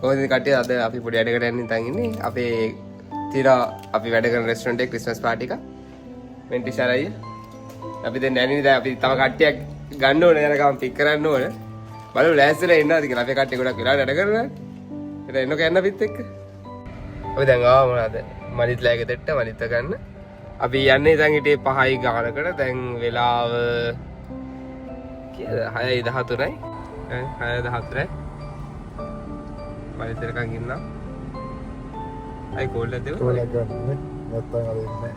ඔය කට්ටිය අද අපි පොඩි වැඩකට යන්න ඉතින් ඉන්නේ. අපේ තියලා අපි වැඩ කරන රෙස්ටොරන්ට් එකේ ක්‍රිස්මස් පාටි එක. මෙන්ටි ශරයි. අපි දැන් නැණිනේ දැන් අපි තව කට්ටියක් ගන්න ඕනේ යනකම් පික් කරන්න ඕනේ. බලමු ලෑස්තිලා ඉන්නවද කියලා. අපේ කට්ටිය ගොඩක් වෙලා වැඩ කරනවා. ඉතින් එන්නක යන්න අපිත් එක්ක. අපි දැන් ආවා මොනවාද? මනිත් ලෑගේ දෙට්ට මනිත් ගන්න. අපි යන්නේ දැන් හිටියේ 5යි ගානකට. දැන් වෙලාව කීයද? 6:13යි. 6:14යි. මනිත් එකකින් ඉන්නවා. අයි කෝල් එකක් දෙන්න. කෝල් එකක් ගන්න. නැත්තම් අර ඉන්නේ.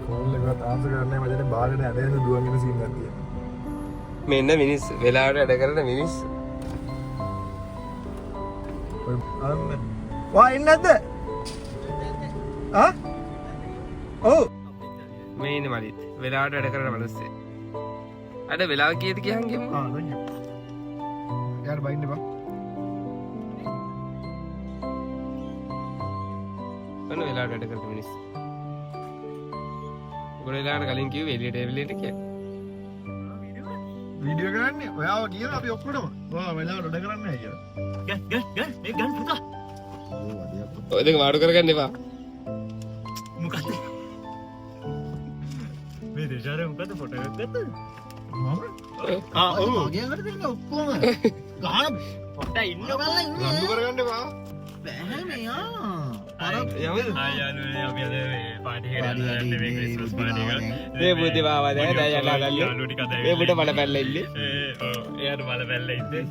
කෝල් එකත් ආන්සර් කරන්නේ මචං බාගෙට ඇදෙන්න දුවගෙන සීන් එකක් තියෙනවා. මෙන්න මිනිස් වෙලාවට වැඩ කරන මිනිස්. ඔය අන්න. වා ඉන්නේ නැද්ද? ආ? ඔව්. මේ ඉන්නේ මනිත්. වෙලාවට වැඩ කරන මිනිස්සේ. අද වෙලාව කීයද කියන් ගෙමු. ආ දැන්. යාර බයින්න බා. මොන වෙලාවට වැඩ කරන මිනිස්. ඔයගොල්ලෝ වෙලාවට කලින් කිව්වේ එළියට කියලා. වීඩියෝ කරන්නේ ඔයාව කියලා අපි ඔක්කොටම. ඔයා වෙලාවට වැඩ කරන්නේ නැහැ කියලා. මේ ගන් පුතා ඔය දෙක මාරු කරගන්න එපා. මොකද මේ දෙජාරේ මොකද ෆොටෝ එකක් ගත්තද මම ඔව් මගේ අකට දෙන්නේ ඔක්කොම ගහන පොඩ්ඩක් ඉන්න බලලා ඉන්නේ රණ්ඩු කරගන්න එපා. බෑ මෙයා යමුද? ආයනුනේ අපි අද මේ පාටි එකට යන්නේ මේ ක්‍රිස්මස් පාටි එකට මේ බුද්ධි බාවා දැන් යලා යාළුවෝ ටික අද මේ බුඩ මඩ පැල්ල ඉන්නේ. ඔව් එයාට මල වැල්ල ඉන්නේ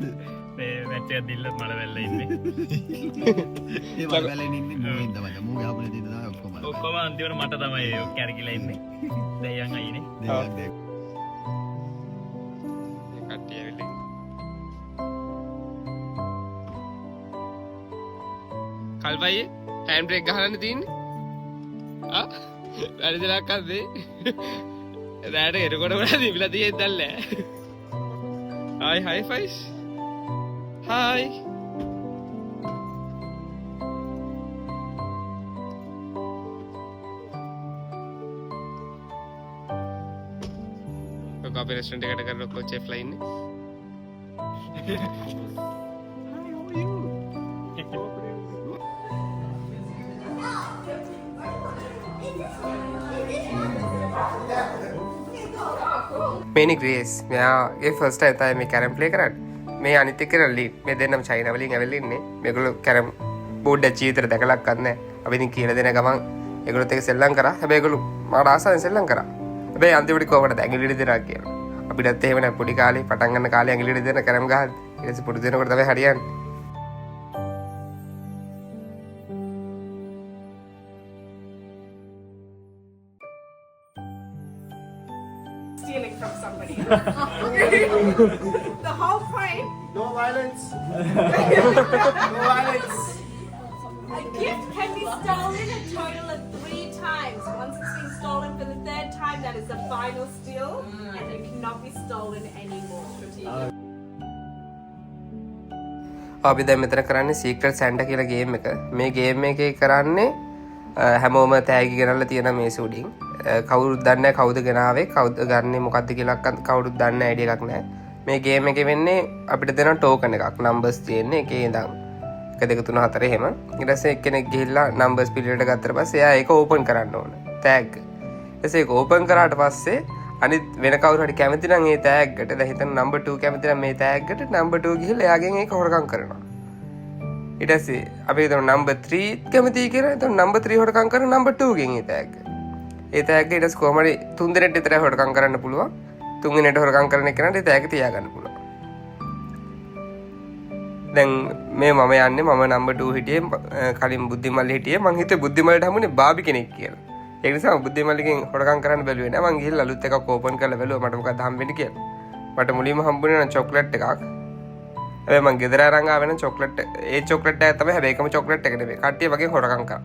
මේ මැච් එක දිල්ල මල වැල්ල ඉන්නේ ඒ වලවැලෙන් ඉන්නේ මූගෙන් තමයි. මූගේ ආපලේ තියෙන තමයි ඔක්කොම. ඔක්කොම අන්තිමට මට තමයි කැරකිලා ඉන්නේ දෙයයන් අයිනේ දෙයක් දෙයක්. කට්ටිය ඇවිල්ලා. කල්පයි හෑන්ඩ් බ්‍රේක් ගහන්න තියෙන්නේ. ආ වැඩිදලක් අද්දේ. දැන් එරකොට වල දීලා තියෙද්දි දැල්ලා. හයි ෆයිස්. හයි. ඔක අපේ රෙස්ටොරන්ට් එකට කරන ඔක්කොම චෙෆ්ලා ඉන්නේ. මේනි ග්‍රේස් මෙයාගේ ෆස්ට් ටයිම් තමයි මේ කැරම් ප්ලේ කරන්නේ. මේ අනිත් එක්කන ලීඩ් මේ දෙන්නම චයිනා වලින් ඇවිල්ලා ඉන්නේ. මේගොල්ලෝ කැරම් බෝඩ් එක ජීවිතේට දැකලක් නැහැ. අපි ඉතින් කියලා දෙන ගමන් ඒගොල්ලොත් එක්ක සෙල්ලම් කරා. හැබැයි ඒගොල්ලෝ මාට ආසෙන් සෙල්ලම් කරා. හැබැයි අන්තිමට කොහොමද ඇඟිලි දෙනවා කියලා. අපිටත් එහෙම නෑ පොඩි කාලේ පටන් ගන්න කාලේ ඇඟිලි දෙන කැරම් ගහද්දි. ඊට පස්සේ පුරුදු වෙනකොට තමයි හරියන්නේ. Stealing from somebody. The whole frame. No violence. No violence. A gift can be stolen a total of 3 times. Once it's been stolen for the 3rd time, that is the final steal, and it cannot be stolen anymore. අපි දැන් මෙතන කරන්නේ secret Santa කියලා game එක. මේ game එකේ කරන්නේ හැමෝම තෑගි ගෙනල්ලා තියෙන මේ සුඩින්. කවුරුත් දන්නේ නැහැ කවුද ගෙනාවේ කවුද ගන්නේ මොකද්ද කියලා කවුරුත් දන්නේ අයිඩියා එකක් නැහැ. මේ ගේම් එකේ වෙන්නේ අපිට දෙන ටෝකන් එකක්. නම්බර්ස් තියෙන්නේ එකේ ඉඳන් 1 2 3 4 එහෙම. ඊට පස්සේ එක්කෙනෙක් ගිහිල්ලා නම්බර්ස් පිළිවෙලට ගත්තට පස්සේ එයා ඒක ඕපන් කරන්න ඕන. ටැග්. ඊටසේ ඒක ඕපන් කරාට පස්සේ අනිත් වෙන කවුරු හරි කැමති නම් ඒ ටැග්කට දැන් හිතන්න නම්බර් 2 කැමති නම් මේ ටැග්කට නම්බර් 2 ගිහිල්ලා එයාගෙන් ඒක හොරකම් කරනවා. ඊට පස්සේ අපි හිතමු නම්බර් 3 කැමතියි කියලා. එතකොට නම්බර් 3 හොරකම් කරන නම්බර් 2 ගෙන් ඒ ටැග්. ඒ ටැග් ඊට පස්සේ කොහමද 3 දෙනෙක් විතර හොරකම් කරන්න පුළුවන්. 3 වෙනිට හොරකම් කරන කෙනාට ඒ ටැග් තියාගන්න පුළුවන්. දැන් මේ මම යන්නේ මම නම්බර් 2 හිටියේ කලින් බුද්ධිමල්ලි හිටියේ මං හිතුවේ බුද්ධිමල්ලට හමුනේ බාබි කෙනෙක් කියලා. ඒ නිසා බුද්ධිමල්ලිගෙන් හොරකම් කරන්න බැලුවේ නෑ. මං ගිහිල්ලා අලුත් එකක් ඕපන් කරලා බැලුවා මට මොකක්ද හම්බෙන්නේ කියලා. මට මුලින්ම හම්බුනේ නම් චොක්ලට් එකක්. හැබැයි මං ගෙදර අරන් ආවේ නම් චොක්ලට් ඒ චොක්ලට් එක තමයි හැබැයි ඒකම චොක්ලට් එක නෙමෙයි. කට්ටිය වගේ හොරකම් කරා.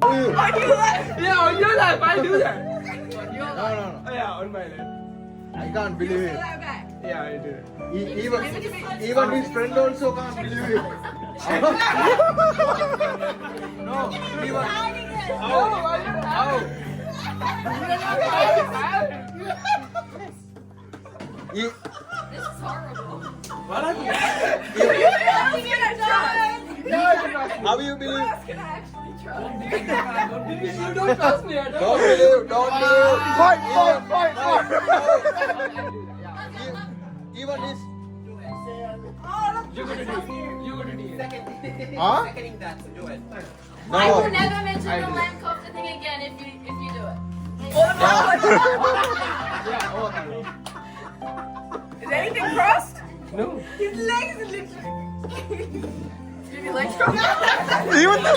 How you? Yeah, on your life, I do that. No. Yeah, on my life. I can't believe it. Yeah, I do. Even his friend also can't believe it. No, even. How? He- This is horrible. How you believe? Can I actually try? You don't trust me, I don't. Don't believe. Fight. Even his. You're gonna do it. Huh? I will No. never mention the lamb kofta thing again if you do it. Is anything crossed? No. His legs are literally. Did your legs crossed? Even the.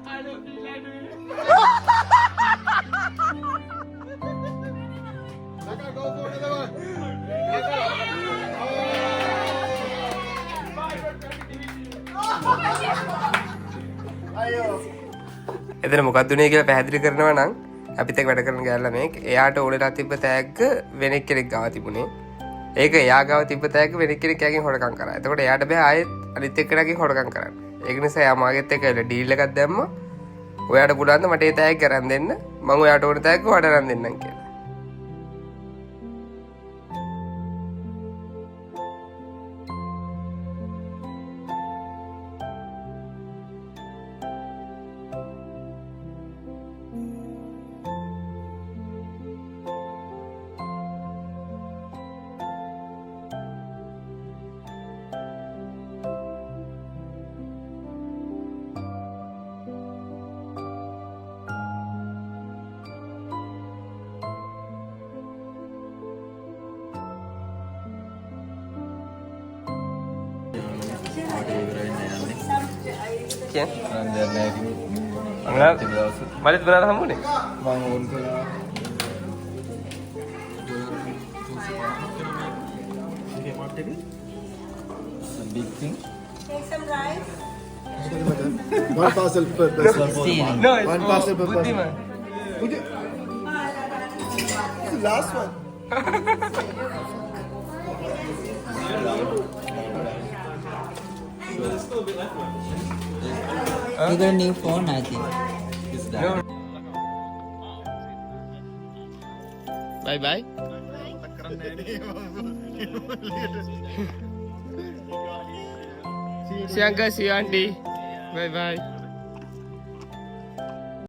I don't feel like doing it. Naka, go for another one. එතන මොකක්දුනේ කියලා පැහැදිලි කරනවා නම් අපිත් එක්ක වැඩ කරන ගෑල්ලා මේක එයාට ඕනෙලා තිබ්බ තෑග්ග වෙනෙක් කෙනෙක් ගාව තිබුණේ. ඒක එයා ගාව තිබ්බ තෑග්ග වෙනෙක් කෙනෙක් යාගෙන් හොරකම් කරා. එතකොට එයාට බෑ ආයෙත් අනිත් එක්කෙනාගෙන් හොරකම් කරන්න. ඒක නිසා එයා මාගෙත් එක්ක ඩීල් එකක් දැම්මා. ඔයාට පුළුවන් ද මට ඒ තෑග්ග අරන් දෙන්න. මම ඔයාට ඕන තෑග්ග ඔයාට අරන් දෙන්නම් කියලා. කියන්නේ මලත් බලන්න හම්බුනේ මම ඕන් කළා. Big thing. Take some rice. One parcel per person. no One parcel per person. බුද්ධිමන් This is the last one. You got a new phone, I think. bye bye see you uncle see you auntie bye bye